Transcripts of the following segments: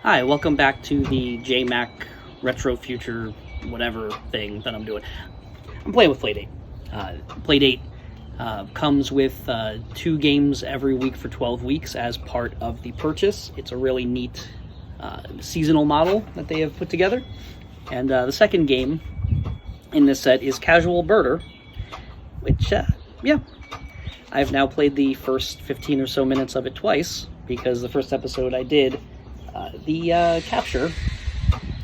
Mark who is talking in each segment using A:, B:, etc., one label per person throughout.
A: Hi, welcome back to the JMac Retro Future whatever thing that I'm doing. I'm playing with Playdate. Playdate comes with 2 games every week for 12 weeks as part of the purchase. It's a really neat seasonal model that they have put together. And the second game in this set is Casual Birder, which, yeah, I've now played the first 15 or so minutes of it twice, because the first episode I did, the capture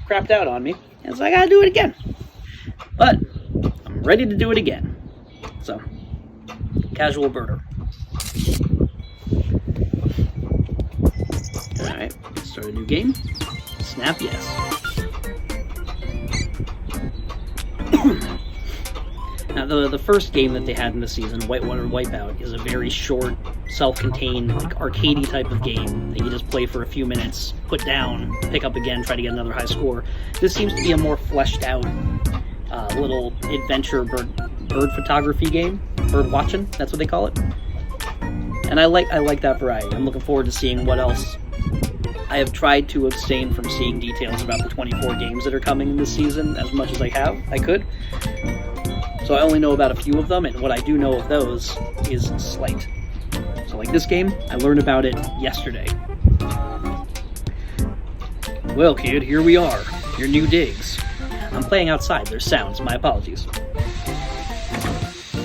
A: crapped out on me, and so I gotta do it again. But I'm ready to do it again. So, Casual Birder. Alright, start a new game. Snap yes. Now, the first game that they had in the season, Whitewater Wipeout, is a very short, self-contained, like, arcadey type of game that you just play for a few minutes, put down, pick up again, try to get another high score. This seems to be a more fleshed out little adventure bird photography game. Bird watching, that's what they call it. And I like that variety. I'm looking forward to seeing what else. I have tried to abstain from seeing details about the 24 games that are coming in this season as much as I could. So I only know about a few of them, and what I do know of those is slight. So like this game, I learned about it yesterday. Well, kid, here we are. Your new digs. I'm playing outside. There's sounds. My apologies.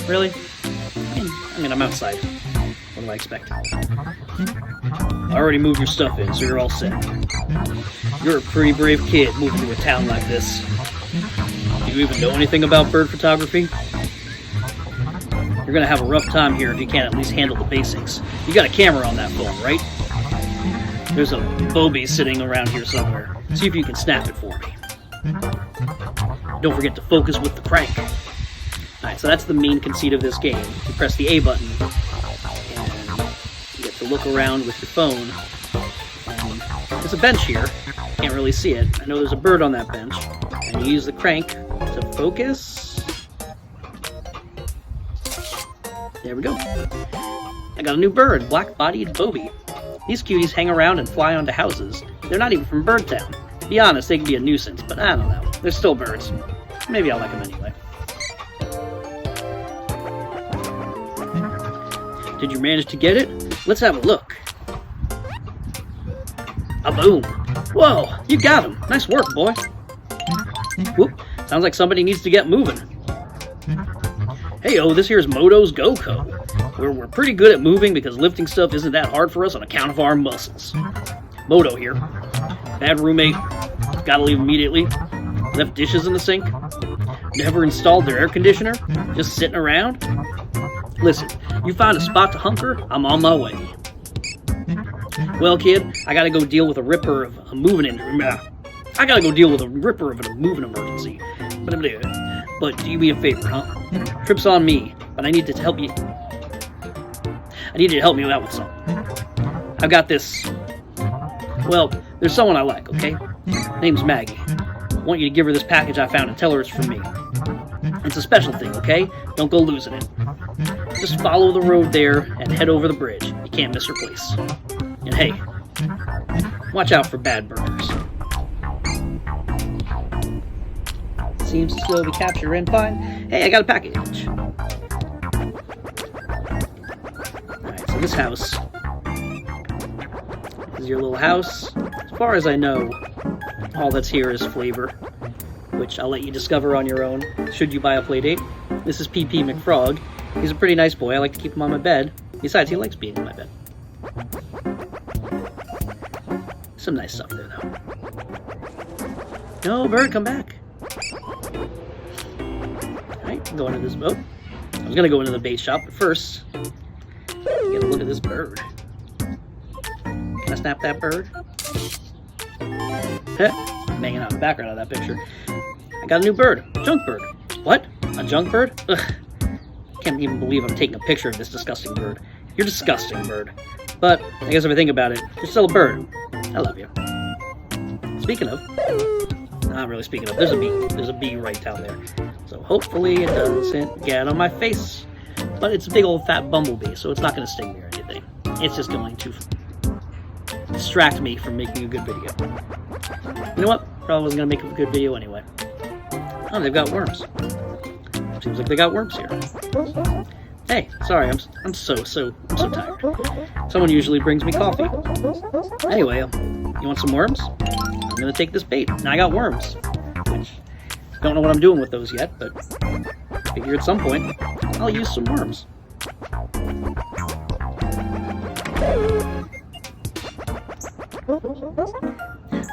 A: Really? I mean, I'm outside. What do I expect? I already moved your stuff in, so you're all set. You're a pretty brave kid moving to a town like this. Do you even know anything about bird photography? You're gonna have a rough time here if you can't at least handle the basics. You got a camera on that phone, right? There's a Bobby sitting around here somewhere. See if you can snap it for me. Don't forget to focus with the crank. Alright, so that's the main conceit of this game. You press the A button, and you get to look around with your phone. There's a bench here. Can't really see it. I know there's a bird on that bench. And you use the crank to focus. There we go. I got a new bird, black-bodied Bobby. These cuties hang around and fly onto houses. They're not even from Birdtown. To be honest, they can be a nuisance, but I don't know. They're still birds. Maybe I'll like them anyway. Did you manage to get it? Let's have a look. A boom. Whoa, you got him. Nice work, boy. Whoop, sounds like somebody needs to get moving. Hey-o, this here's Moto's Go-Co. We're pretty good at moving because lifting stuff isn't that hard for us on account of our muscles. Moto here. Bad roommate. Gotta leave immediately. Left dishes in the sink. Never installed their air conditioner. Just sitting around. Listen, you find a spot to hunker, I'm on my way. Well, kid, I gotta go deal with a ripper of a moving emergency. But do me a favor, huh? Trip's on me, but I need to help you. I need you to help me out with something. I've got this. Well, there's someone I like, okay? Name's Maggie. I want you to give her this package I found and tell her it's from me. It's a special thing, okay? Don't go losing it. Just follow the road there and head over the bridge. You can't miss her place. And hey, watch out for bad burgers. Seems to still be captured and fine. Hey, I got a package. Alright, so this house is your little house. As far as I know, all that's here is flavor, which I'll let you discover on your own, should you buy a Playdate. This is PP McFrog. He's a pretty nice boy. I like to keep him on my bed. Besides, he likes being in my bed. Some nice stuff there, though. No, bird, come back. Alright, go into this boat. I was gonna go into the bait shop, but first, get a look at this bird. Can I snap that bird? I'm hanging out in the background of that picture. I got a new bird. Junk bird. What? A junk bird? Ugh. Can't even believe I'm taking a picture of this disgusting bird. You're disgusting, bird. But, I guess if I think about it, you're still a bird. I love you. Speaking of, not really speaking of, there's a bee. There's a bee right down there. So hopefully it doesn't get on my face. But it's a big old fat bumblebee, so it's not going to sting me or anything. It's just going to distract me from making a good video. You know what? Probably wasn't gonna make a good video anyway. Oh, they've got worms. Seems like they got worms here. Hey, sorry, I'm so tired. Someone usually brings me coffee. Anyway, you want some worms? I'm gonna take this bait. Now I got worms, which don't know what I'm doing with those yet, but figure at some point I'll use some worms.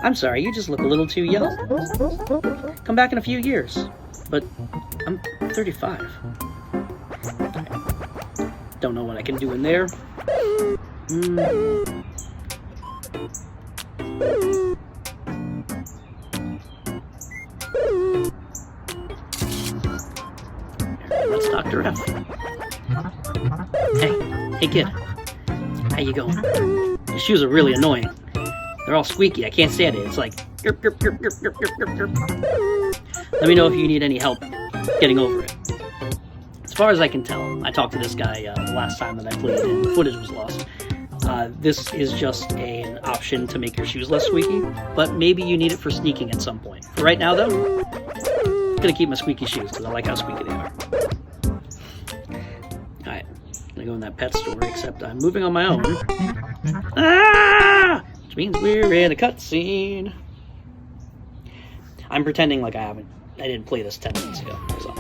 A: I'm sorry, you just look a little too young. Come back in a few years. But I'm 35. Don't know what I can do in there. That's Dr. F. Hey kid. How you going? Your shoes are really annoying. They're all squeaky. I can't stand it. It's like... Yerp, yerp, yerp, yerp, yerp, yerp, yerp. Let me know if you need any help getting over it. As far as I can tell, I talked to this guy the last time that I played and the footage was lost. This is just an option to make your shoes less squeaky, but maybe you need it for sneaking at some point. For right now, though, I'm going to keep my squeaky shoes because I like how squeaky they are. Alright, I'm going to go in that pet store, except I'm moving on my own. Ah! Which means we're in a cutscene. I'm pretending like I didn't play this 10 minutes ago, so.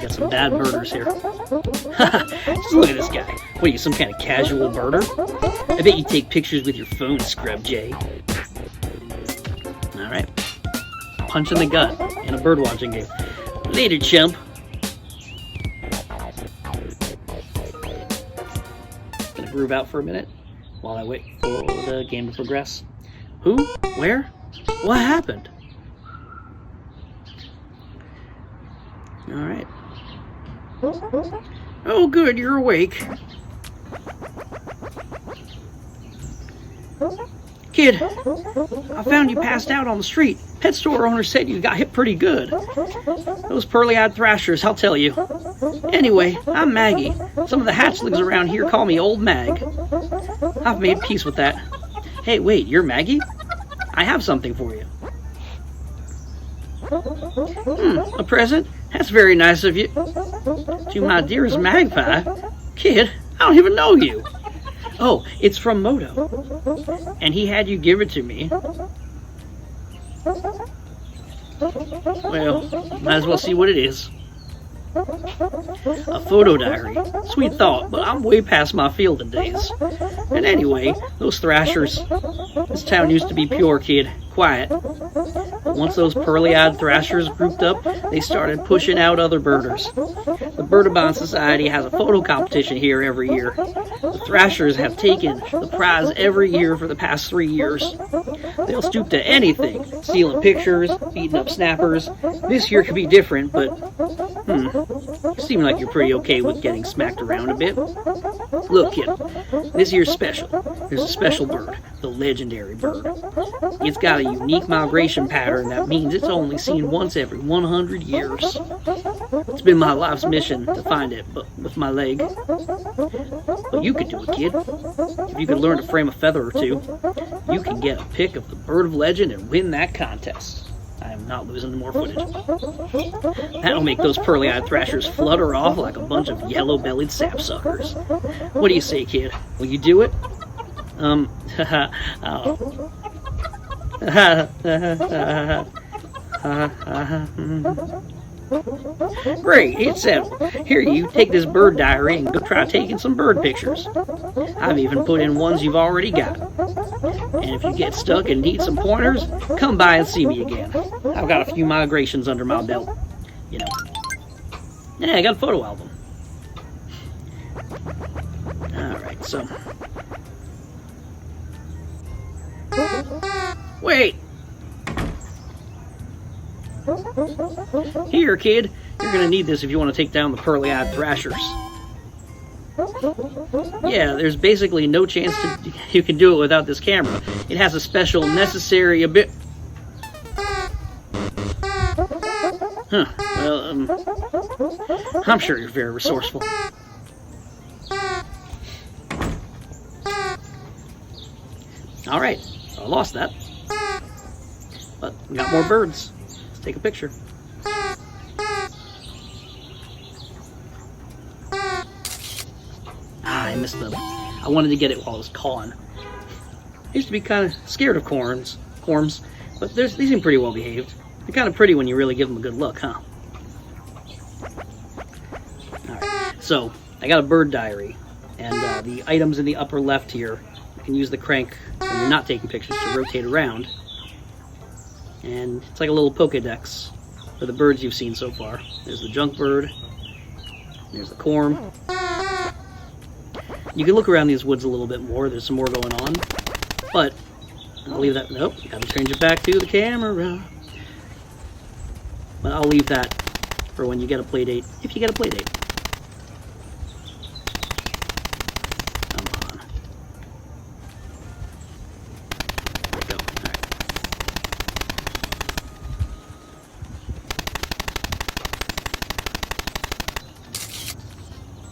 A: Got some bad birders here. Just look at this guy. What are you, some kind of casual birder? I bet you take pictures with your phone, Scrub Jay. Alright. Punch in the gut in a birdwatching game. Later, chump. Groove out for a minute while I wait for the game to progress. Who? Where? What happened? Alright. Oh good, you're awake. Kid, I found you passed out on the street. Pet store owner said you got hit pretty good. Those pearly-eyed thrashers, I'll tell you. Anyway, I'm Maggie. Some of the hatchlings around here call me Old Mag. I've made peace with that. Hey, wait, you're Maggie? I have something for you. A present? That's very nice of you. To my dearest magpie. Kid, I don't even know you. Oh, it's from Moto. And he had you give it to me. Well, might as well see what it is. A photo diary. Sweet thought, but I'm way past my fielding days. And anyway, those thrashers. This town used to be pure, kid. Quiet. But once those pearly-eyed thrashers grouped up, they started pushing out other birders. The Birdabon Society has a photo competition here every year. The thrashers have taken the prize every year for the past 3 years. They'll stoop to anything, stealing pictures, beating up snappers. This year could be different, but you seem like you're pretty okay with getting smacked around a bit. Look, kid, this year's special. There's a special bird, the legendary bird. It's got a unique migration pattern that means it's only seen once every 100 years. It's been my life's mission to find it, but with my leg. But you could do it, kid. If you could learn to frame a feather or two, you can get a pic of the bird of legend and win that contest. I am not losing more footage. That'll make those pearly-eyed thrashers flutter off like a bunch of yellow-bellied sapsuckers. What do you say, kid? Will you do it? Great, it's settled. Here, you take this bird diary and go try taking some bird pictures. I've even put in ones you've already got. And if you get stuck and need some pointers, come by and see me again. I've got a few migrations under my belt. You know. Yeah, I got a photo album. Alright, so... Wait! Here, kid. You're gonna need this if you want to take down the pearly-eyed thrashers. Yeah, there's basically no chance you can do it without this camera. It has a special necessary Huh. Well, I'm sure you're very resourceful. Alright, I lost that. But we got more birds. Let's take a picture. I missed them. I wanted to get it while it was cawing. I used to be kind of scared of corms, but they seem pretty well behaved. They're kind of pretty when you really give them a good look, huh? Alright, so I got a bird diary, and the items in the upper left here, you can use the crank when you're not taking pictures to rotate around. And it's like a little Pokedex for the birds you've seen so far. There's the junk bird, there's the corm. You can look around these woods a little bit more, there's some more going on, but I'll leave that. Nope, gotta change it back to the camera. But I'll leave that for when you get a Playdate, if you get a Playdate. Come on. There we go.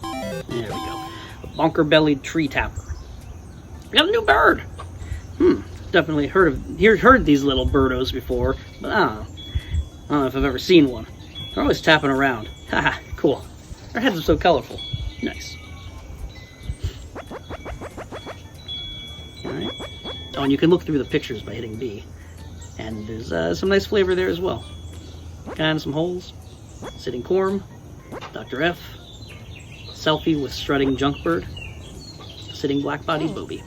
A: All right. There we go. A bonker-bellied tree tapper. We got a new bird. Definitely heard these little birdos before, but I don't know if I've ever seen one. They're always tapping around. Haha, cool. Their heads are so colorful. Nice. Alright. Oh, and you can look through the pictures by hitting B. And there's some nice flavor there as well. Kind of some holes. Sitting corm. Dr. F. Selfie with strutting junk bird. Sitting black-bodied booby.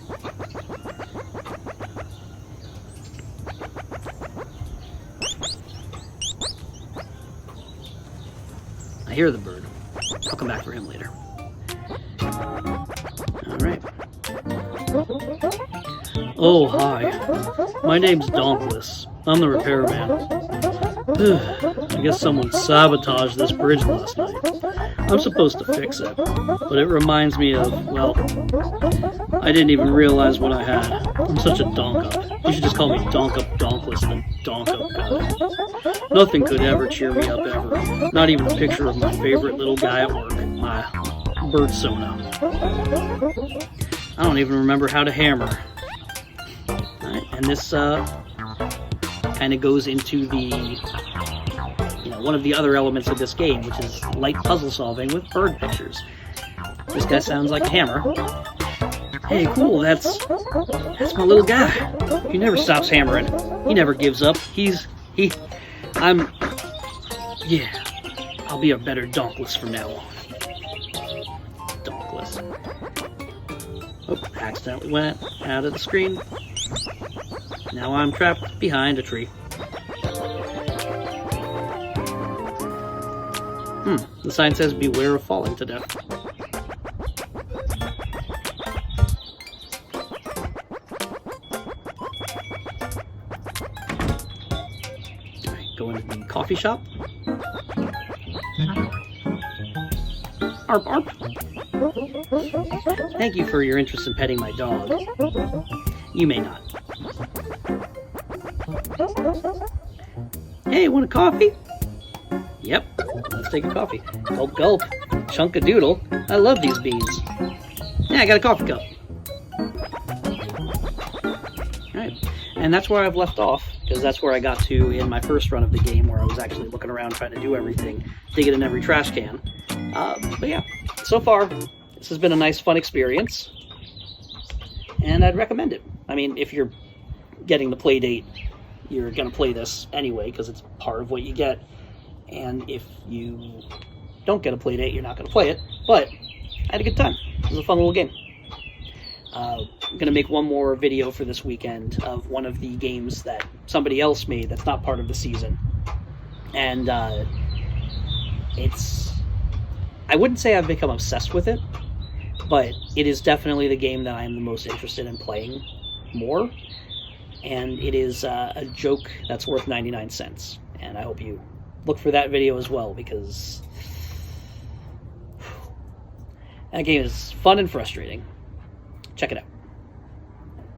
A: I hear the bird. I'll come back for him later. Alright. Oh, hi. My name's Dauntless. I'm the repairman. I guess someone sabotaged this bridge last night. I'm supposed to fix it, but it reminds me of, well, I didn't even realize what I had. I'm such a donk-up. You should just call me Donk-up Dauntless than Donk-up guy. Nothing could ever cheer me up ever. Not even a picture of my favorite little guy at work, my bird Sona. I don't even remember how to hammer. Right, and this kind of goes into the, one of the other elements of this game, which is light puzzle solving with bird pictures. This guy sounds like a hammer. Hey, cool, that's my little guy. He never stops hammering. He never gives up. I'll be a better Donkless from now on. Donkless. Oh, accidentally went out of the screen. Now I'm trapped behind a tree. The sign says, beware of falling to death. Alright, go into the coffee shop. Arp, arp. Thank you for your interest in petting my dog. You may not. Hey, want a coffee? Yep, let's take a coffee. Gulp, gulp. Chunk-a-doodle. I love these beans. Yeah, I got a coffee cup. Alright, and that's where I've left off, because that's where I got to in my first run of the game, where I was actually looking around trying to do everything, digging in every trash can. But yeah, so far, this has been a nice, fun experience, and I'd recommend it. I mean, if you're getting the Playdate, you're going to play this anyway, because it's part of what you get. And if you don't get a Playdate, you're not going to play it. But I had a good time. It was a fun little game. I'm going to make one more video for this weekend of one of the games that somebody else made that's not part of the season. And I wouldn't say I've become obsessed with it, but it is definitely the game that I am the most interested in playing more. And it is a joke that's worth 99 cents. And I hope you look for that video as well, because that game is fun and frustrating. Check it out.